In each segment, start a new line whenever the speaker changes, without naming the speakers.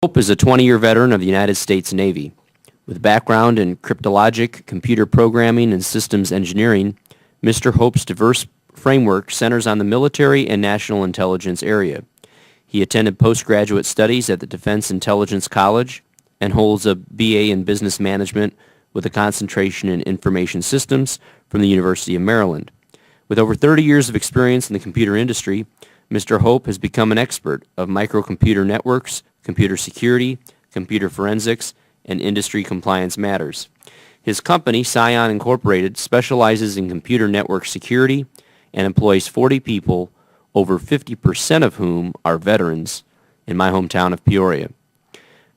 Hope is a 20-year veteran of the United States Navy. With background in cryptologic, computer programming, and systems engineering, Mr. Hope's diverse framework centers on the military and national intelligence area. He attended postgraduate studies at the Defense Intelligence College and holds a BA in Business Management with a concentration in Information Systems from the University of Maryland. With over 30 years of experience in the computer industry, Mr. Hope has become an expert of microcomputer networks, computer security, computer forensics, and industry compliance matters. His company, Scion Incorporated, specializes in computer network security and employs 40 people, over 50% of whom are veterans, in my hometown of Peoria.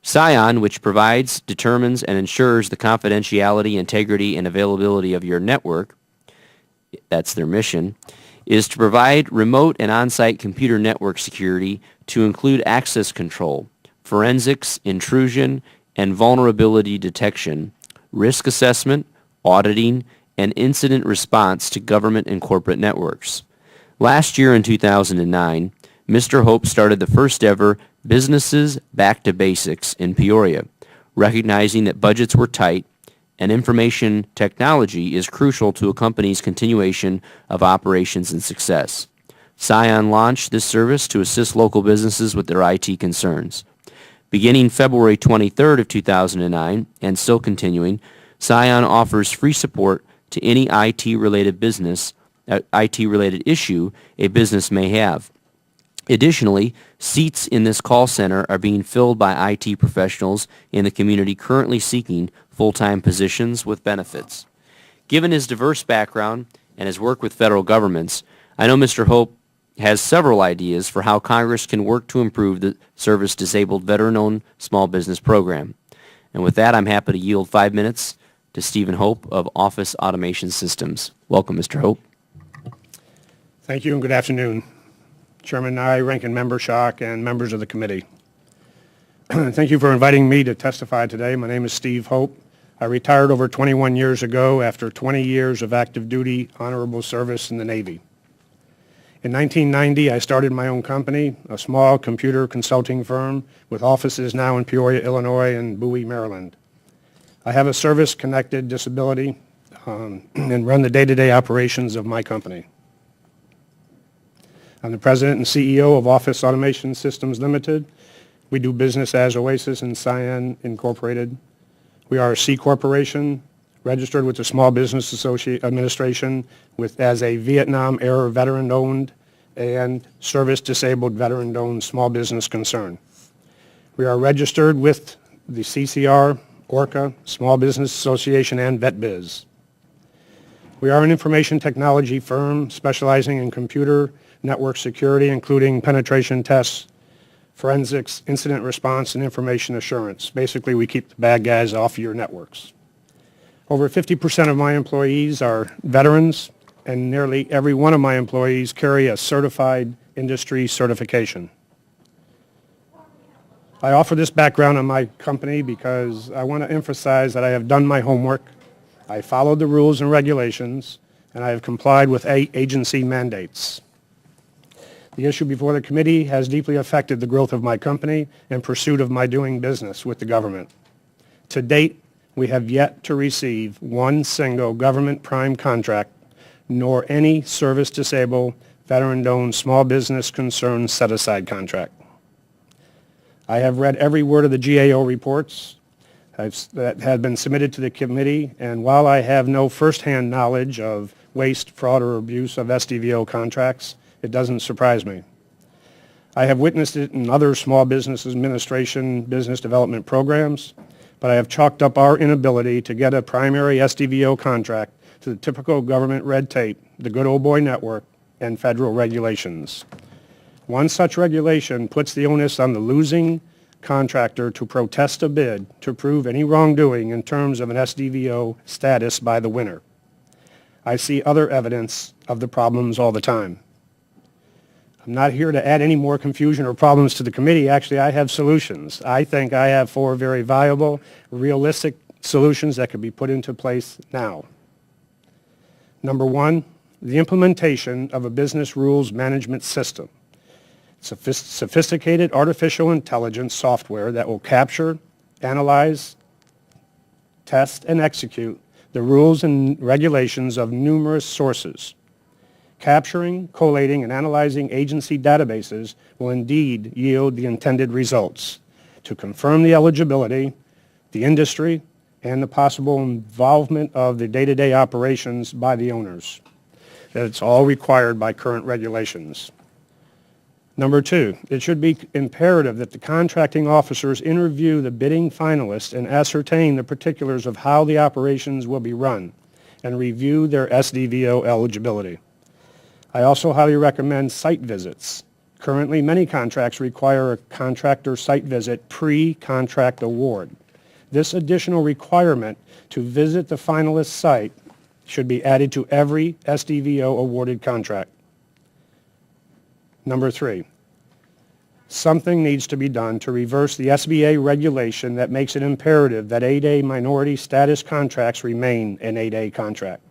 Scion, which provides, determines, and ensures the confidentiality, integrity, and availability of your network, that's their mission, is to provide remote and on-site computer network security to include access control, forensics, intrusion, and vulnerability detection, risk assessment, auditing, and incident response to government and corporate networks. Last year in 2009, Mr. Hope started the first ever Businesses Back to Basics in Peoria, recognizing that budgets were tight and information technology is crucial to a company's continuation of operations and success. Scion launched this service to assist local businesses with their IT concerns. Beginning February 23rd of 2009 and still continuing, Scion offers free support to any IT-related issue a business may have. Additionally, seats in this call center are being filled by IT professionals in the community currently seeking full-time positions with benefits. Given his diverse background and his work with federal governments, I know Mr. Hope has several ideas for how Congress can work to improve the service-disabled veteran-owned small business program. And with that, I'm happy to yield 5 minutes to Stephen Hope of Office Automation Systems. Welcome, Mr. Hope.
Thank you and good afternoon. Chairman Nye, Ranking Member Schock, and members of the committee. Thank you for inviting me to testify today. My name is Steve Hope. I retired over 21 years ago after 20 years of active duty honorable service in the Navy. In 1990, I started my own company, a small computer consulting firm with offices now in Peoria, Illinois, and Bowie, Maryland. I have a service-connected disability and run the day-to-day operations of my company. I'm the president and CEO of Office Automation Systems Limited. We do business as Oasis and Scion Incorporated. We are a C corporation, registered with the Small Business Administration as a Vietnam-era veteran-owned and service-disabled veteran-owned small business concern. We are registered with the CCR, ORCA, Small Business Association, and VetBiz. We are an information technology firm specializing in computer network security, including penetration tests, forensics, incident response, and information assurance. Basically, we keep the bad guys off your networks. Over 50% of my employees are veterans, and nearly every one of my employees carry a certified industry certification. I offer this background on my company because I want to emphasize that I have done my homework, I followed the rules and regulations, and I have complied with agency mandates. The issue before the committee has deeply affected the growth of my company and pursuit of my doing business with the government. To date, we have yet to receive one single government prime contract, nor any service-disabled, veteran-owned small business concern set-aside contract. I have read every word of the GAO reports that have been submitted to the committee, and while I have no firsthand knowledge of waste, fraud, or abuse of SDVO contracts, it doesn't surprise me. I have witnessed it in other small business administration business development programs, but I have chalked up our inability to get a primary SDVO contract to the typical government red tape, the good old boy network, and federal regulations. One such regulation puts the onus on the losing contractor to protest a bid to prove any wrongdoing in terms of an SDVO status by the winner. I see other evidence of the problems all the time. I'm not here to add any more confusion or problems to the committee. Actually, I have solutions. I think I have 4 very viable, realistic solutions that could be put into place now. Number 1, the implementation of a business rules management system. sophisticated artificial intelligence software that will capture, analyze, test, and execute the rules and regulations of numerous sources. Capturing, collating, and analyzing agency databases will indeed yield the intended results to confirm the eligibility, the industry, and the possible involvement of the day-to-day operations by the owners. That's all required by current regulations. Number two, it should be imperative that the contracting officers interview the bidding finalists and ascertain the particulars of how the operations will be run and review their SDVO eligibility. I also highly recommend site visits. Currently, many contracts require a contractor site visit pre-contract award. This additional requirement to visit the finalist site should be added to every SDVO awarded contract. Number three, something needs to be done to reverse the SBA regulation that makes it imperative that 8A minority status contracts remain an 8A contract.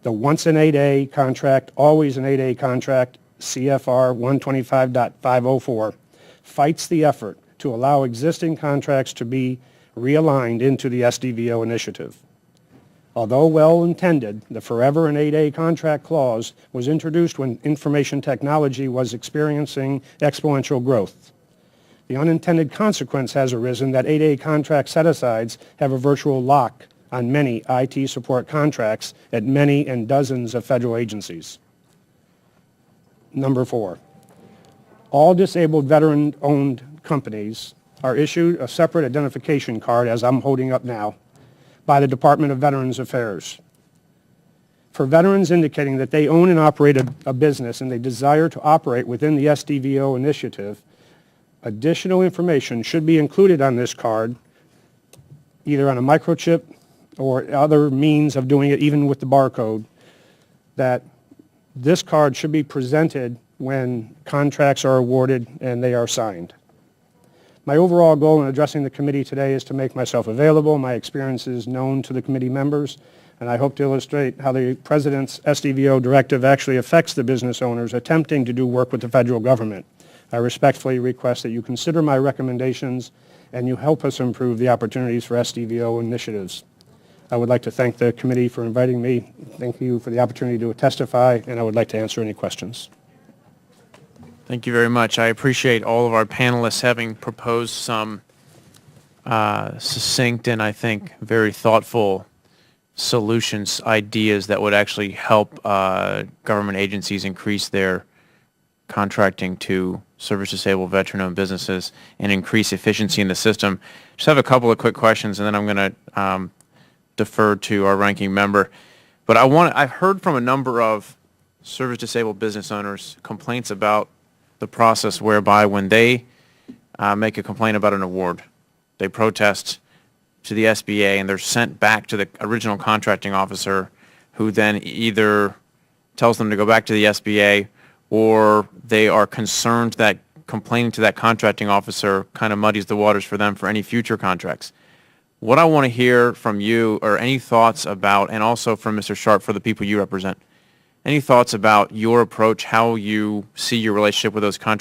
The once an 8A contract, always an 8A contract, CFR 125.504, fights the effort to allow existing contracts to be realigned into the SDVO initiative. Although well-intended, the forever an 8A contract clause was introduced when information technology was experiencing exponential growth. The unintended consequence has arisen that 8A contract set-asides have a virtual lock on many IT support contracts at many and dozens of federal agencies. Number four, all disabled veteran-owned companies are issued a separate identification card, as I'm holding up now, by the Department of Veterans Affairs. For veterans indicating that they own and operate a business and they desire to operate within the SDVO initiative, additional information should be included on this card, either on a microchip or other means of doing it, even with the barcode, that this card should be presented when contracts are awarded and they are signed. My overall goal in addressing the committee today is to make myself available, my experiences known to the committee members, and I hope to illustrate how the President's SDVO directive actually affects the business owners attempting to do work with the federal government. I respectfully request that you consider my recommendations and you help us improve the opportunities for SDVO initiatives. I would like to thank the committee for inviting me. Thank you for the opportunity to testify, and I would like to answer any questions.
Thank you very much. I appreciate all of our panelists having proposed some succinct and I think very thoughtful solutions, ideas that would actually help government agencies increase their contracting to service-disabled veteran-owned businesses and increase efficiency in the system. Just have a couple of quick questions, and then I'm going to defer to our ranking member. But I've heard from a number of service-disabled business owners complaints about the process whereby when they make a complaint about an award, they protest to the SBA and they're sent back to the original contracting officer, who then either tells them to go back to the SBA, or they are concerned that complaining to that contracting officer kind of muddies the waters for them for any future contracts. What I want to hear from you are any thoughts about, and also from Mr. Sharp for the people you represent, any thoughts about your approach, how you see your relationship with those contractors